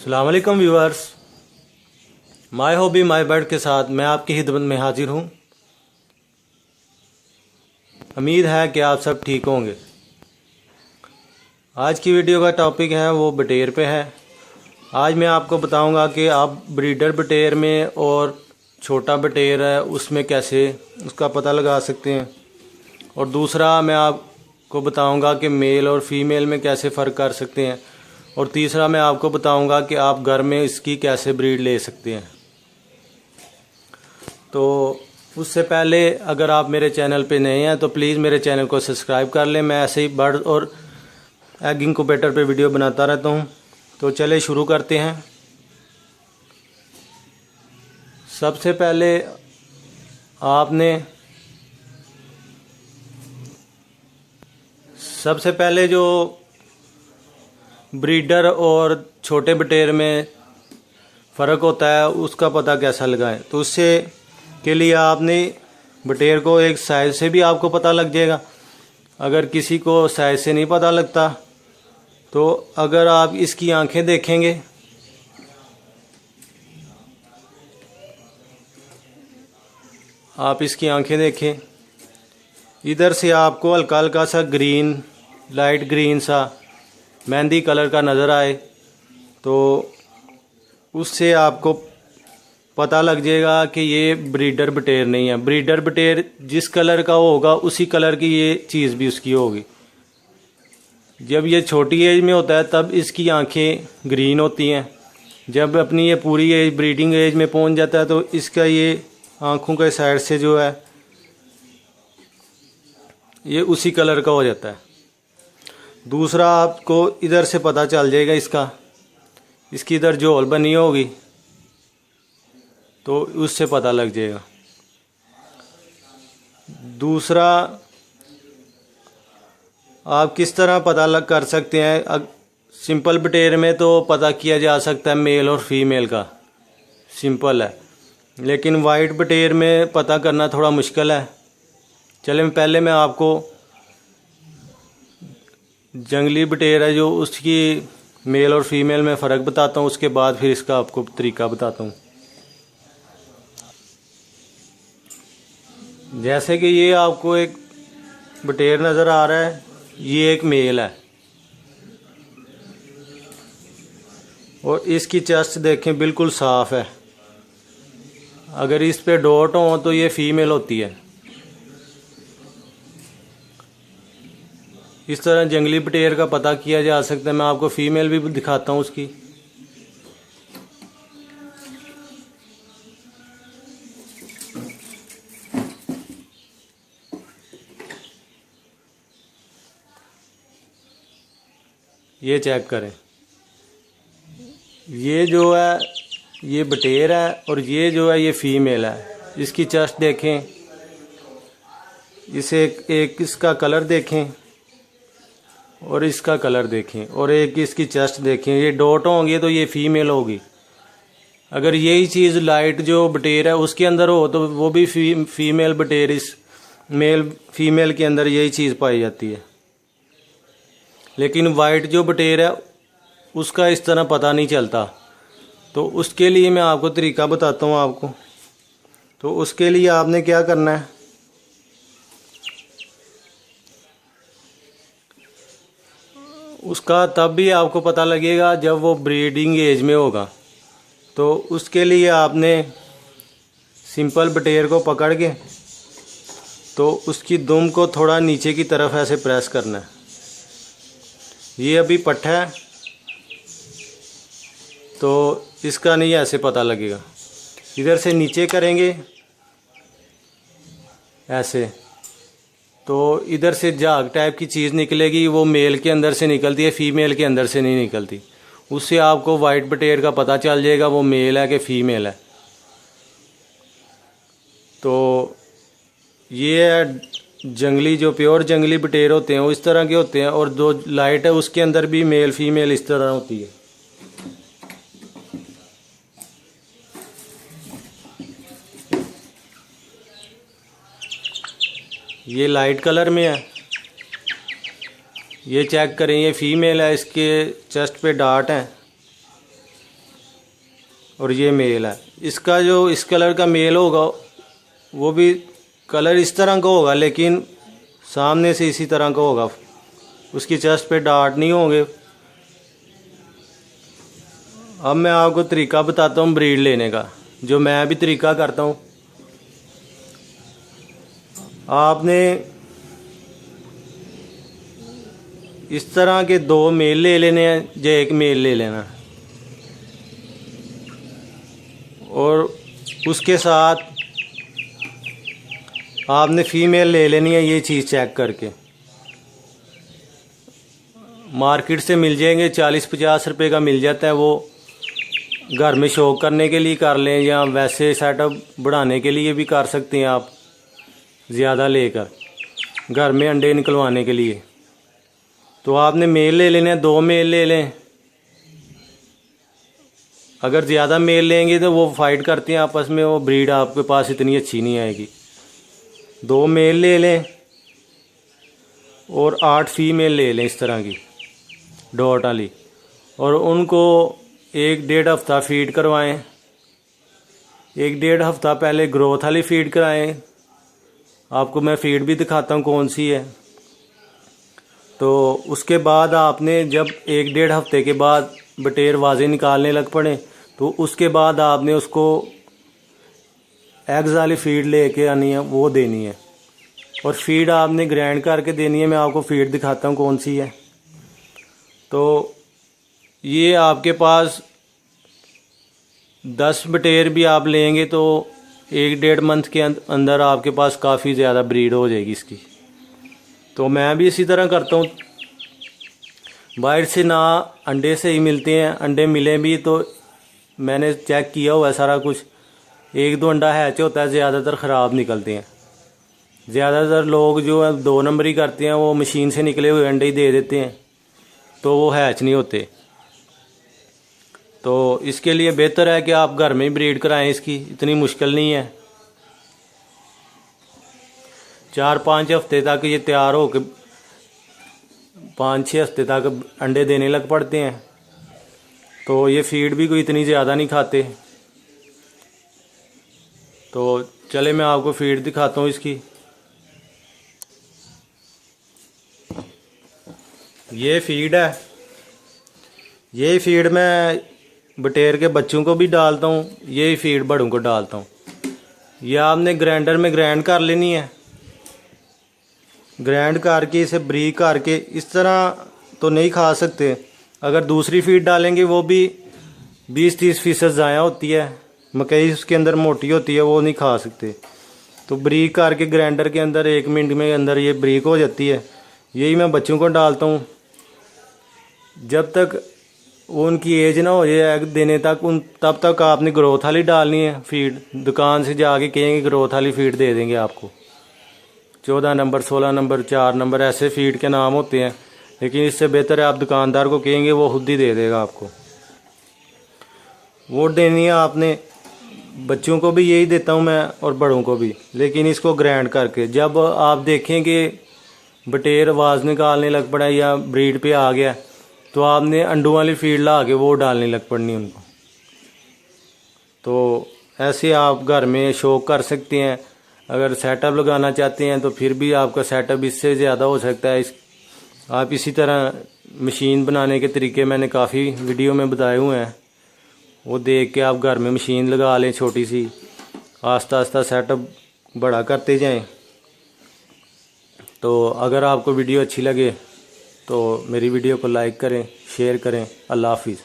अस्सलाम वालेकुम viewers, my hobby my bird के साथ मैं आपकी खिदमत में हाजिर हूँ। उम्मीद है कि आप सब ठीक होंगे। आज की वीडियो का टॉपिक है वो बटेर पे है। आज मैं आपको बताऊंगा कि आप ब्रीडर बटेर में और छोटा बटेर है उसमें कैसे उसका पता लगा सकते हैं, और दूसरा मैं आपको बताऊंगा कि मेल और फीमेल में कैसे फ़र्क कर सकते हैं, और तीसरा मैं आपको बताऊंगा कि आप घर में इसकी कैसे ब्रीड ले सकते हैं। तो उससे पहले अगर आप मेरे चैनल पे नए हैं तो प्लीज़ मेरे चैनल को सब्सक्राइब कर लें। मैं ऐसे ही बर्ड और एग इंक्यूबेटर पे वीडियो बनाता रहता हूँ। तो चले शुरू करते हैं। सबसे पहले जो ब्रीडर और छोटे बटेर में फ़र्क होता है उसका पता कैसा लगाएं, तो उससे के लिए आपने बटेर को एक साइज़ से भी आपको पता लग जाएगा। अगर किसी को साइज़ से नहीं पता लगता तो अगर आप इसकी आंखें देखेंगे, आप इसकी आंखें देखें, इधर से आपको हल्का हल्का सा ग्रीन, लाइट ग्रीन सा मेहंदी कलर का नज़र आए तो उससे आपको पता लग जाएगा कि ये ब्रीडर बटेर नहीं है। ब्रीडर बटेर जिस कलर का होगा उसी कलर की ये चीज़ भी उसकी होगी। जब ये छोटी एज में होता है तब इसकी आंखें ग्रीन होती हैं। जब अपनी ये पूरी एज ब्रीडिंग एज में पहुंच जाता है तो इसका ये आँखों के साइड से जो है ये उसी कलर का हो जाता है। दूसरा आपको इधर से पता चल जाएगा, इसकी इधर झोल बनी होगी तो उससे पता लग जाएगा। दूसरा आप किस तरह पता कर सकते हैं, सिंपल बटेर में तो पता किया जा सकता है मेल और फीमेल का, सिंपल है। लेकिन वाइट बटेर में पता करना थोड़ा मुश्किल है। चले पहले मैं आपको जंगली बटेर है जो उसकी मेल और फीमेल में फ़र्क बताता हूँ, उसके बाद फिर इसका आपको तरीका बताता हूँ। जैसे कि ये आपको एक बटेर नज़र आ रहा है, ये एक मेल है और इसकी चेस्ट देखें बिल्कुल साफ़ है। अगर इस पे डॉट हो तो ये फीमेल होती है। इस तरह जंगली बटेर का पता किया जा सकता है। मैं आपको फीमेल भी दिखाता हूँ उसकी। ये चेक करें, ये जो है ये बटेर है और ये जो है ये फीमेल है। इसकी चेस्ट देखें, इसे एक इसका कलर देखें और इसका कलर देखें, और एक इसकी चेस्ट देखें। ये डॉट होंगे तो ये फीमेल होगी। अगर यही चीज़ लाइट जो बटेर है उसके अंदर हो तो वो भी फीमेल बटेर, इस मेल फीमेल के अंदर यही चीज़ पाई जाती है। लेकिन वाइट जो बटेर है उसका इस तरह पता नहीं चलता। तो उसके लिए मैं आपको तरीका बताता हूँ आपको। तो उसके लिए आपने क्या करना है, उसका तब भी आपको पता लगेगा जब वो ब्रीडिंग एज में होगा। तो उसके लिए आपने सिंपल बटेर को पकड़ के तो उसकी दुम को थोड़ा नीचे की तरफ ऐसे प्रेस करना है। ये अभी पट्टा है तो इसका नहीं ऐसे पता लगेगा। इधर से नीचे करेंगे ऐसे तो इधर से झाग टाइप की चीज़ निकलेगी। वो मेल के अंदर से निकलती है, फीमेल के अंदर से नहीं निकलती। उससे आपको वाइट बटेर का पता चल जाएगा वो मेल है कि फीमेल है। तो ये है जंगली, जो प्योर जंगली बटेर होते हैं वो इस तरह के होते हैं, और जो लाइट है उसके अंदर भी मेल फीमेल इस तरह होती है। ये लाइट कलर में है, ये चेक करें, ये फीमेल है, इसके चेस्ट पे डार्ट हैं। और ये मेल है। इसका जो इस कलर का मेल होगा वो भी कलर इस तरह का होगा, लेकिन सामने से इसी तरह का होगा। उसकी चेस्ट पे डार्ट नहीं होंगे। अब मैं आपको तरीका बताता हूँ ब्रीड लेने का, जो मैं भी तरीका करता हूँ। आपने इस तरह के 2 मेल ले लेने हैं या 1 मेल ले लेना, और उसके साथ आपने फीमेल ले लेनी है। ये चीज़ चेक करके मार्केट से मिल जाएंगे, 40-50 रुपये का मिल जाता है। वो घर में शौक करने के लिए कर लें, या वैसे सेटअप बढ़ाने के लिए भी कर सकते हैं आप, ज़्यादा लेकर घर में अंडे निकलवाने के लिए। तो आपने मेल ले लेने हैं, 2 मेल ले लें। अगर ज़्यादा मेल लेंगे तो वो फाइट करते हैं आपस में, वो ब्रीड आपके पास इतनी अच्छी नहीं आएगी। 2 मेल ले लें और 8 फीमेल ले लें इस तरह की डॉट वाली, और उनको 1-1.5 हफ्ता फीड करवाएं। 1-1.5 हफ्ता पहले ग्रोथ वाली फीड कराएं। आपको मैं फीड भी दिखाता हूँ कौन सी है। तो उसके बाद आपने जब 1-1.5 हफ्ते के बाद बटेर वाजे निकालने लग पड़े, तो उसके बाद आपने उसको एग्स वाली फीड लेके आनी है, वो देनी है। और फीड आपने ग्राइंड करके देनी है। मैं आपको फीड दिखाता हूँ कौन सी है। तो ये आपके पास 10 बटेर भी आप लेंगे तो 1-1.5 मंथ के अंदर आपके पास काफ़ी ज़्यादा ब्रीड हो जाएगी इसकी। तो मैं भी इसी तरह करता हूँ। बाहर से ना अंडे सही मिलते हैं, अंडे मिले भी तो मैंने चेक किया हुआ है सारा कुछ, 1-2 अंडा हैच होता है, ज़्यादातर ख़राब निकलते हैं। ज़्यादातर लोग जो है 2 नंबर ही करते हैं, वो मशीन से निकले हुए अंडे ही दे देते हैं, तो वो हैच नहीं होते। तो इसके लिए बेहतर है कि आप घर में ही ब्रीड कराएं। इसकी इतनी मुश्किल नहीं है। 4-5 हफ्ते तक ये तैयार हो के 5-6 हफ्ते तक अंडे देने लग पड़ते हैं। तो ये फीड भी कोई इतनी ज़्यादा नहीं खाते। तो चले मैं आपको फीड दिखाता हूँ इसकी। ये फीड है। ये फीड मैं बटेर के बच्चों को भी डालता हूँ, यही फीड बड़ों को डालता हूँ। ये आपने ग्राइंडर में ग्राइंड कर लेनी है। ग्राइंड करके इसे ब्रीक करके, इस तरह तो नहीं खा सकते। अगर दूसरी फीड डालेंगे वो भी 20-30% ज़ाया होती है, मकई उसके अंदर मोटी होती है, वो नहीं खा सकते। तो ब्रीक करके ग्राइंडर के अंदर 1 मिनट में अंदर ये ब्रीक हो जाती है। यही मैं बच्चों को डालता हूँ। जब तक उनकी एज ना हो जाए एग देने तक, तब तक आपने ग्रोथ वाली डालनी है फीड। दुकान से जाके कहेंगे ग्रोथ वाली फीड दे देंगे आपको। 14 नंबर, 16 नंबर, 4 नंबर ऐसे फीड के नाम होते हैं, लेकिन इससे बेहतर है आप दुकानदार को कहेंगे, वो खुद ही दे देगा आपको। वो देनी है आपने। बच्चों को भी यही देता हूँ मैं और बड़ों को भी, लेकिन इसको ग्राइंड करके। जब आप देखेंगे बटेर आवाज़ निकालने लग पड़ा या ब्रीड पे आ गया, तो आपने अंडों वाली फीड ला के वो डालने लग पड़नी उनको। तो ऐसे आप घर में शौक कर सकते हैं। अगर सेटअप लगाना चाहते हैं तो फिर भी आपका सेटअप इससे ज़्यादा हो सकता है। आप इसी तरह मशीन बनाने के तरीके मैंने काफ़ी वीडियो में बताए हुए हैं, वो देख के आप घर में मशीन लगा लें छोटी सी। आस्ता आस्ता सेटअप बड़ा करते जाएं। तो अगर आपको वीडियो अच्छी लगे तो मेरी वीडियो को लाइक करें, शेयर करें। अल्लाह हाफिज़।